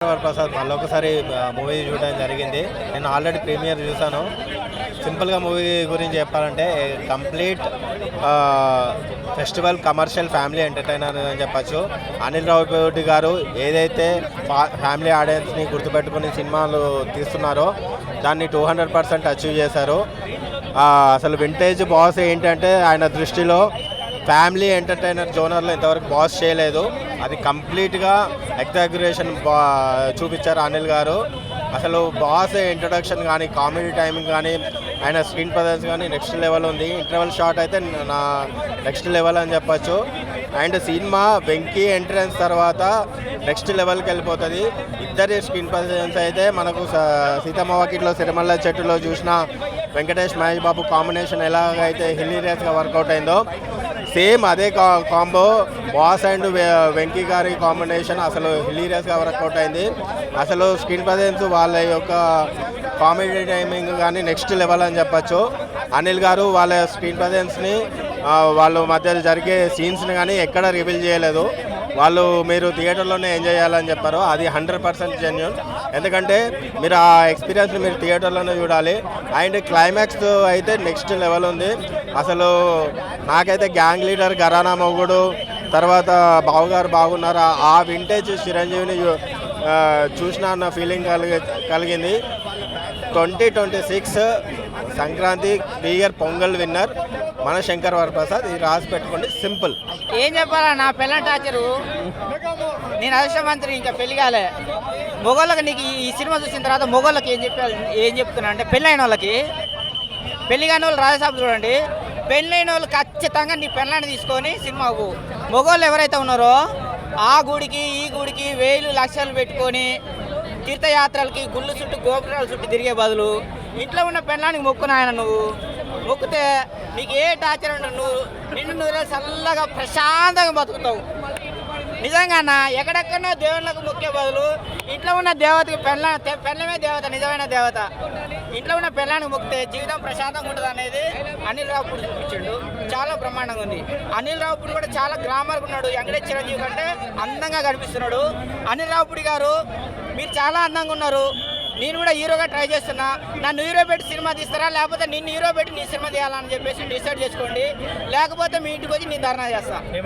ప్రసాద్ మళ్ళీ ఒకసారి మూవీ చూడడం జరిగింది. నేను ఆల్రెడీ ప్రీమియర్ చూసాను. సింపుల్గా మూవీ గురించి చెప్పాలంటే complete festival commercial family entertainer అని చెప్పచ్చు. అనిల్ రావిపూడి గారు ఏదైతే ఫ్యామిలీ ఆడియన్స్ని గుర్తుపెట్టుకుని సినిమాలు తీస్తున్నారో దాన్ని 200% అచీవ్ చేశారు. అసలు వింటేజ్ బాస్ ఏంటంటే ఆయన దృష్టిలో ఫ్యామిలీ ఎంటర్టైనర్ జోనర్లో ఇంతవరకు బాస్ చేయలేదు. అది కంప్లీట్గా ఎగ్జాగ్యురేషన్ చూపించారు అనిల్ గారు. అసలు బాస్ ఇంట్రొడక్షన్ కానీ కామెడీ టైమింగ్ కానీ ఆయన స్క్రీన్ ప్రజెన్స్ కానీ నెక్స్ట్ లెవెల్ ఉంది. ఇంటర్వెల్ షాట్ అయితే నా నెక్స్ట్ లెవెల్ అని చెప్పచ్చు. అండ్ సినిమా వెంకీ ఎంట్రన్స్ తర్వాత నెక్స్ట్ లెవెల్కి వెళ్ళిపోతుంది. ఇద్దరి స్క్రీన్ ప్రజెన్స్ అయితే మనకు సీతమ్మ వాకిట్లో సిరిమల్ల చెట్టులో చూసిన వెంకటేష్ మహేష్ బాబు కాంబినేషన్ ఎలాగైతే హిలీరియస్గా వర్కౌట్ అయిందో సేమ్ అదే కాంబో బాస్ అండ్ వెంకీ గారి కాంబినేషన్ అసలు హిలీరియస్గా వర్కౌట్ అయింది. అసలు స్క్రీన్ ప్రజెన్స్ వాళ్ళ యొక్క కామెడీ టైమింగ్ కానీ నెక్స్ట్ లెవెల్ అని చెప్పచ్చు. అనిల్ గారు వాళ్ళ స్క్రీన్ ప్రజెన్స్ని వాళ్ళ మధ్య జరిగే సీన్స్ని కానీ ఎక్కడ రివీల్ చేయలేదు. వాళ్ళు మీరు థియేటర్లోనే ఎంజాయ్ చేయాలని చెప్పారు. అది 100% జెన్యూన్. ఎందుకంటే మీరు ఆ ఎక్స్పీరియన్స్ని మీరు థియేటర్లోనే చూడాలి. అండ్ క్లైమాక్స్ అయితే నెక్స్ట్ లెవెల్ ఉంది. అసలు నాకైతే గ్యాంగ్ లీడర్ ఘరానా మొగుడు తర్వాత బావగారు బాగున్నారు ఆ వింటేజ్ చిరంజీవిని చూసిన అన్న ఫీలింగ్ కలిగింది. 2026 సంక్రాంతి క్లియర్ పొంగల్ విన్నర్ మన శంకర్ వరప్రసాద్. ఇది రాసి పెట్టుకోండి. సింపుల్. ఏం చెప్పాలా నా పిల్లల టాచరు. నేను అదృష్ట మంత్రి ఇంకా పెళ్లి కాలే మొగోళ్ళకి. నీకు ఈ సినిమా చూసిన తర్వాత మొగోళ్ళకి ఏం చెప్తున్నా అంటే పెళ్ళైన వాళ్ళకి, పెళ్లి కాని వాళ్ళు రాజసాబ్ చూడండి. పెళ్ళైన వాళ్ళు ఖచ్చితంగా నీ పెళ్ళాన్ని తీసుకొని సినిమాకు. మొగోళ్ళు ఎవరైతే ఉన్నారో ఆ గుడికి ఈ గుడికి వేలు లక్షలు పెట్టుకొని తీర్థయాత్రలకి గుళ్ళు చుట్టూ గోపురాల చుట్టూ తిరిగే బదులు ఇంట్లో ఉన్న పెళ్ళానికి మొక్కునాయన. నువ్వు మొక్కితే నీకు ఏ టార్చర్ ఉండవు. నిన్ను నువ్వు చల్లగా ప్రశాంతంగా బతుకుతావు. నిజంగా అన్న ఎక్కడెక్కడో దేవుళ్ళకు మొక్కే బదులు ఇంట్లో ఉన్న దేవతకి పెళ్ళమే దేవత, నిజమైన దేవత. ఇంట్లో ఉన్న పెళ్ళానికి మొక్కితే జీవితం ప్రశాంతంగా ఉంటుంది అనేది అనిల్ రావిపూడి చూపించాడు. చాలా బ్రహ్మాండంగా ఉంది. అనిల్ రావిపూడి కూడా చాలా గ్లామర్గా ఉన్నాడు. వెంకటేష్ చిరంజీవి కంటే అందంగా కనిపిస్తున్నాడు. అనిల్ రావిపూడి గారు మీరు చాలా అందంగా ఉన్నారు. నేను కూడా హీరోగా ట్రై చేస్తున్నా. నన్ను హీరో పెట్టి సినిమా తీస్తారా లేకపోతే నిన్ను హీరో పెట్టి నీ సినిమా తీయాలని చెప్పేసి డిసైడ్ చేసుకోండి. లేకపోతే మీ ఇంటికి వచ్చి నేను ధర్నా చేస్తాను.